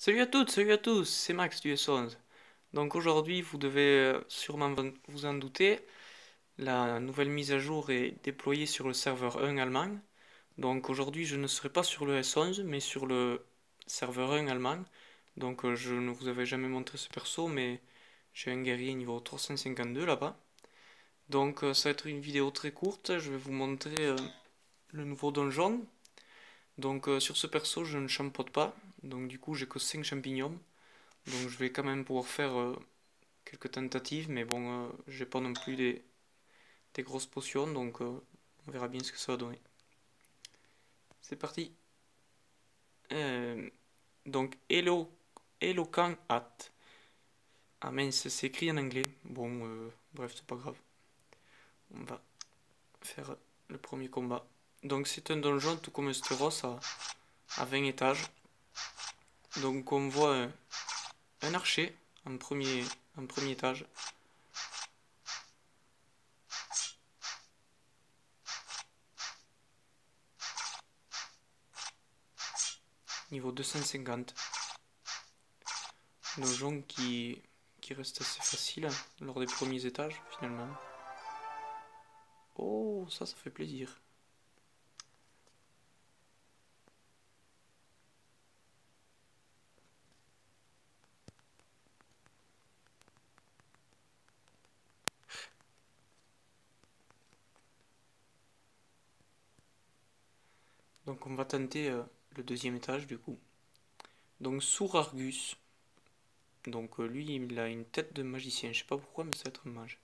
Salut à toutes, salut à tous, c'est Max du S11. Donc aujourd'hui, vous devez sûrement vous en douter, la nouvelle mise à jour est déployée sur le serveur 1 allemand. Donc aujourd'hui, je ne serai pas sur le S11, mais sur le serveur 1 allemand. Donc je ne vous avais jamais montré ce perso, mais j'ai un guerrier niveau 352 là-bas. Donc ça va être une vidéo très courte, je vais vous montrer le nouveau donjon. Donc sur ce perso, je ne champote pas, donc du coup j'ai que 5 champignons. Donc je vais quand même pouvoir faire quelques tentatives, mais bon, j'ai pas non plus des grosses potions, donc on verra bien ce que ça va donner. C'est parti. Euh, donc Eloquent Hat. Ah mince, c'est écrit en anglais. Bon, bref, c'est pas grave. On va faire le premier combat. Donc c'est un donjon tout comme Steros à 20 étages. Donc on voit un archer en premier étage. Niveau 250. Donjon qui reste assez facile lors des premiers étages finalement. Oh, ça fait plaisir. Donc on va tenter le deuxième étage du coup. Donc Sour Argus. Donc lui il a une tête de magicien. Je sais pas pourquoi mais ça va être un mage.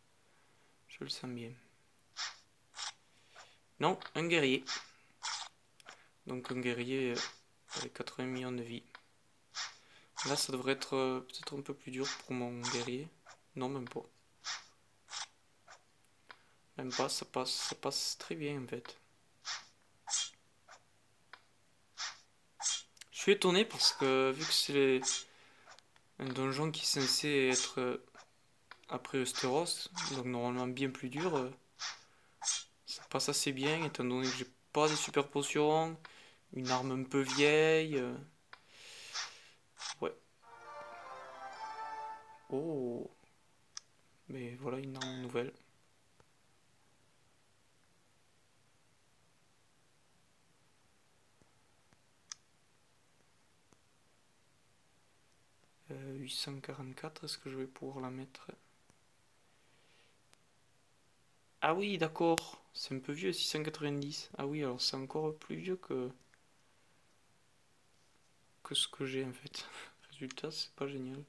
Je le sens bien. Non, un guerrier. Donc un guerrier avec 80 millions de vie. Là ça devrait être peut-être un peu plus dur pour mon guerrier. Non même pas. Même pas, ça passe très bien en fait. Je suis étonné parce que vu que c'est un donjon qui est censé être après Eusteros, donc normalement bien plus dur, ça passe assez bien étant donné que j'ai pas de super potions, une arme un peu vieille. Ouais. Oh, mais voilà une arme nouvelle. Euh, 844, est-ce que je vais pouvoir la mettre? Ah oui, d'accord, c'est un peu vieux, 690. Ah oui, alors c'est encore plus vieux que ce que j'ai en fait. Résultat, c'est pas génial.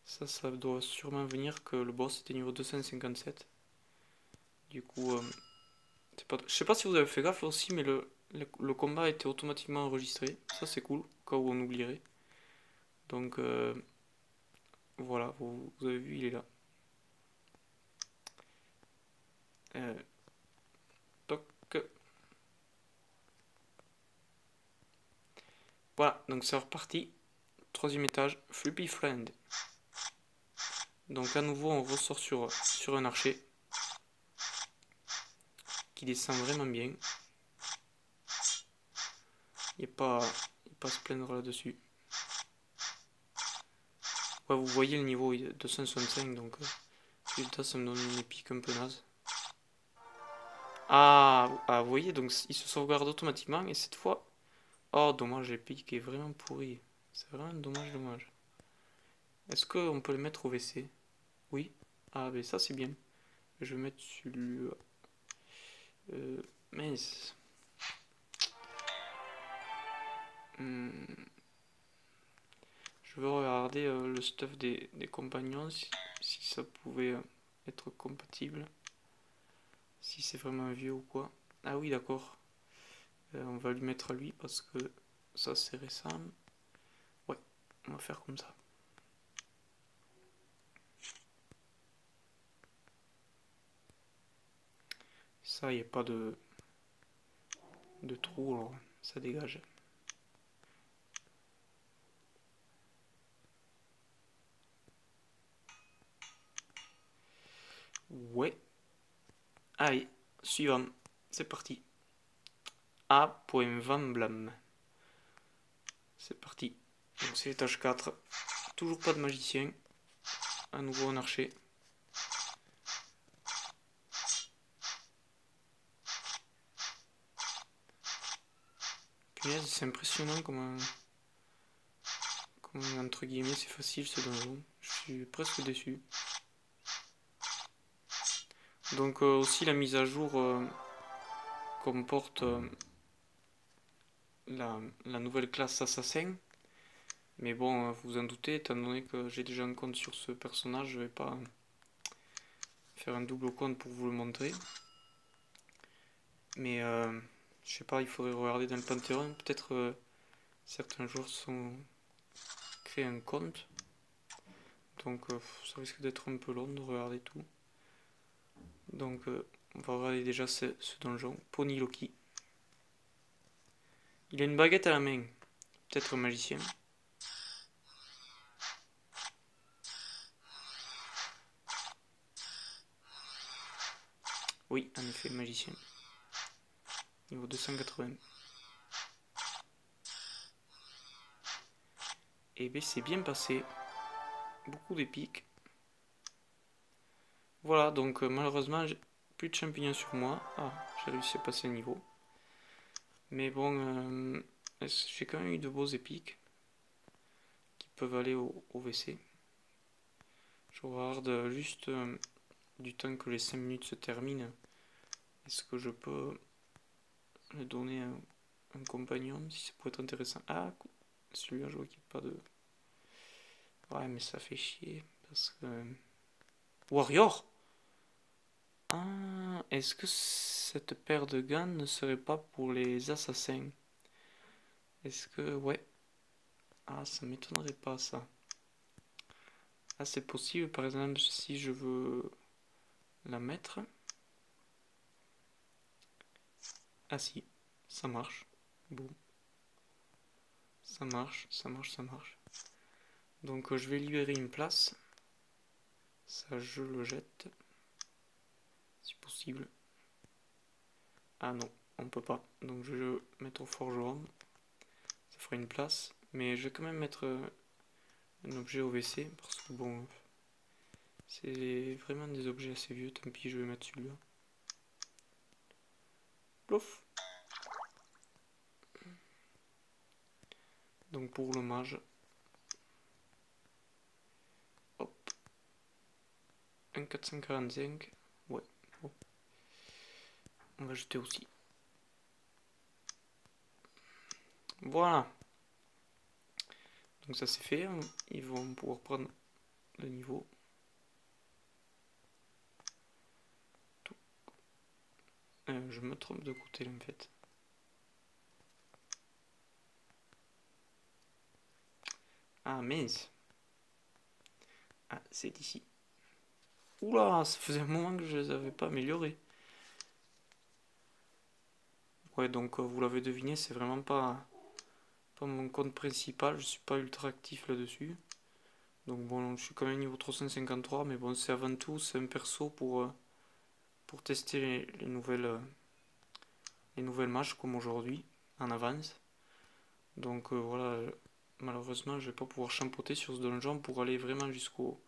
Ça doit sûrement venir que le boss était niveau 257. Du coup, je sais pas si vous avez fait gaffe aussi, mais le combat a été automatiquement enregistré. Ça, c'est cool, au cas où on oublierait. Donc, voilà, vous avez vu, il est là. Euh, toc. Voilà, donc c'est reparti. Troisième étage, Flippy Friend. Donc, à nouveau, on ressort sur un archer qui descend vraiment bien. Il n'y a pas à se plaindre là-dessus. Ouais, vous voyez le niveau est de 265, donc résultat, ça me donne une épique un peu naze. Vous voyez, donc il se sauvegarde automatiquement et cette fois. Oh, dommage, l'épique est vraiment pourri. C'est vraiment dommage, dommage. Est-ce qu'on peut le mettre au WC? Oui. Ah, ben ça c'est bien. Je vais mettre celui-là. Mince. Hmm, Je veux regarder le stuff des compagnons, si ça pouvait être compatible. Si c'est vraiment vieux ou quoi. Ah oui, d'accord. On va lui mettre à lui parce que ça c'est récent. Ouais, on va faire comme ça. Ça, il n'y a pas de trou, alors ça dégage. Ouais. Allez, suivant. C'est parti. A.Van Blam. C'est parti. Donc c'est l'étage 4. Toujours pas de magicien. À nouveau un archer. Punaise, c'est impressionnant comment entre guillemets c'est facile ce donjon. Je suis presque déçu. Donc aussi la mise à jour comporte la nouvelle classe assassin. Mais bon, vous en doutez, étant donné que j'ai déjà un compte sur ce personnage, je vais pas faire un double compte pour vous le montrer. Mais je sais pas, il faudrait regarder dans le Panthéon. Peut-être certains joueurs sont créés un compte. Donc ça risque d'être un peu long de regarder tout. Donc on va regarder déjà ce donjon. Pony Loki. Il a une baguette à la main. Peut-être un magicien. Oui, en effet, magicien. Niveau 280. Et bien c'est bien passé. Beaucoup d'épiques. Voilà, donc malheureusement, j'ai plus de champignons sur moi. Ah, j'ai réussi à passer un niveau. Mais bon, j'ai quand même eu de beaux épiques qui peuvent aller au WC. Je regarde juste du temps que les 5 minutes se terminent. Est-ce que je peux le donner à un compagnon si ça pourrait être intéressant? Ah, celui-là, je vois qu'il n'y a pas de... Ouais, mais ça fait chier parce que... Warrior! Ah, est-ce que cette paire de gants ne serait pas pour les assassins? Est-ce que... Ouais. Ah, ça m'étonnerait pas ça. Ah, c'est possible, par exemple, si je veux la mettre. Ah si, ça marche. Bon. Ça marche, ça marche, ça marche. Donc je vais libérer une place. Ça, je le jette. Si possible. Ah non, on peut pas. Donc je vais le mettre au forgeron. Ça fera une place. Mais je vais quand même mettre un objet au WC. Parce que bon, c'est vraiment des objets assez vieux. Tant pis, je vais mettre celui-là. Plouf. Donc pour le mage. Hop. Un 445. Ouais, bon. On va jeter aussi. Voilà. Donc ça c'est fait. Ils vont pouvoir prendre le niveau. Je me trompe de côté en fait. Ah mince. Ah, c'est ici. Oula, ça faisait un moment que je les avais pas améliorés. Ouais, donc vous l'avez deviné, c'est vraiment pas mon compte principal. Je suis pas ultra actif là-dessus. Donc bon, je suis quand même niveau 353, mais bon, c'est avant tout, c'est un perso pour tester les nouvelles matchs comme aujourd'hui, en avance. Donc voilà, malheureusement, je vais pas pouvoir champoter sur ce donjon pour aller vraiment jusqu'aux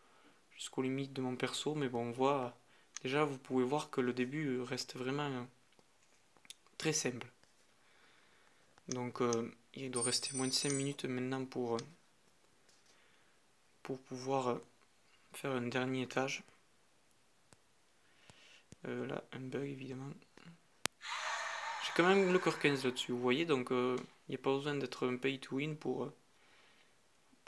limites de mon perso, mais bon, on voit, déjà vous pouvez voir que le début reste vraiment très simple. Donc il doit rester moins de 5 minutes maintenant pour pouvoir faire un dernier étage. Là, un bug évidemment. J'ai quand même le cœur 15 là-dessus, vous voyez, donc il n'y a pas besoin d'être un pay to win pour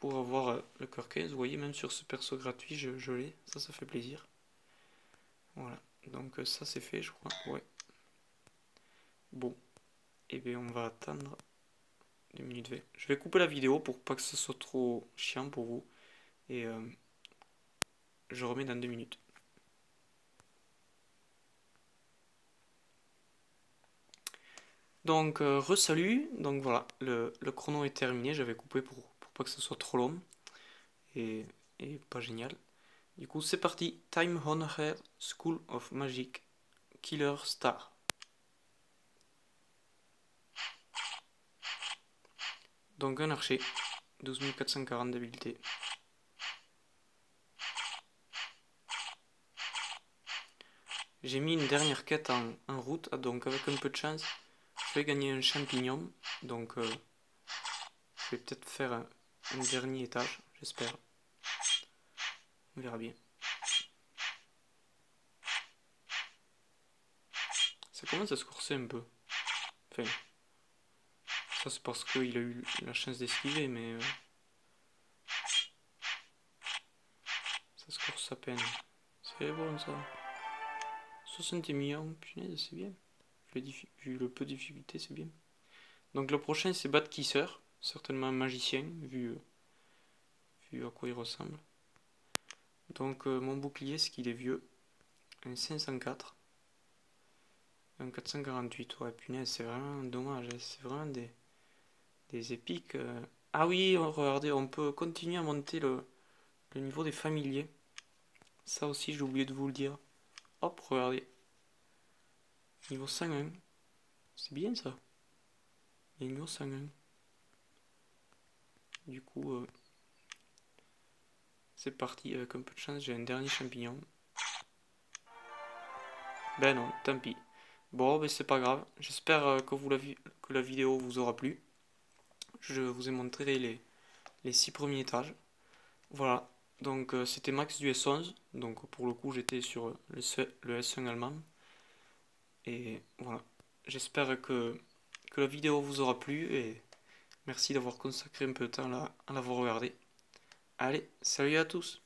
avoir le cœur 15. Vous voyez, même sur ce perso gratuit, je l'ai, ça fait plaisir. Voilà, donc ça c'est fait, je crois, ouais. Bon, et bien on va attendre 2 minutes 20. Je vais couper la vidéo pour pas que ce soit trop chiant pour vous, et je remets dans 2 minutes. Donc, re-salut, donc voilà, le chrono est terminé, j'avais coupé pour pas que ce soit trop long, et, et pas génial. Du coup, c'est parti, Time Honored School of Magic, Killer Star. Donc un archer, 12 440 d'habileté. J'ai mis une dernière quête en route, donc avec un peu de chance, je vais gagner un champignon. Donc je vais peut-être faire un dernier étage, j'espère. On verra bien. Ça commence à se corser un peu. Enfin, ça c'est parce qu'il a eu la chance d'esquiver, mais ça se corse à peine. C'est bon ça. 60 millions, punaise, c'est bien. Vu le peu de difficulté, c'est bien. Donc le prochain c'est Bad Kisser, certainement un magicien, vu à quoi il ressemble. Donc mon bouclier, c'est qu'il est vieux. Un 504. Un 448, ouais, punaise, c'est vraiment dommage. C'est vraiment des épiques. Ah oui, regardez, on peut continuer à monter le niveau des familiers. Ça aussi, j'ai oublié de vous le dire. Hop, regardez. Niveau 101. C'est bien ça. Il y a niveau 101. Du coup, c'est parti. Avec un peu de chance, j'ai un dernier champignon. Ben non, tant pis. Bon, ben c'est pas grave. J'espère que la vidéo vous aura plu. Je vous ai montré les 6 premiers étages. Voilà. Donc c'était Max du S11. Donc pour le coup, j'étais sur le S1 allemand. Et voilà. J'espère que la vidéo vous aura plu et merci d'avoir consacré un peu de temps à l'avoir regardé. Allez, salut à tous!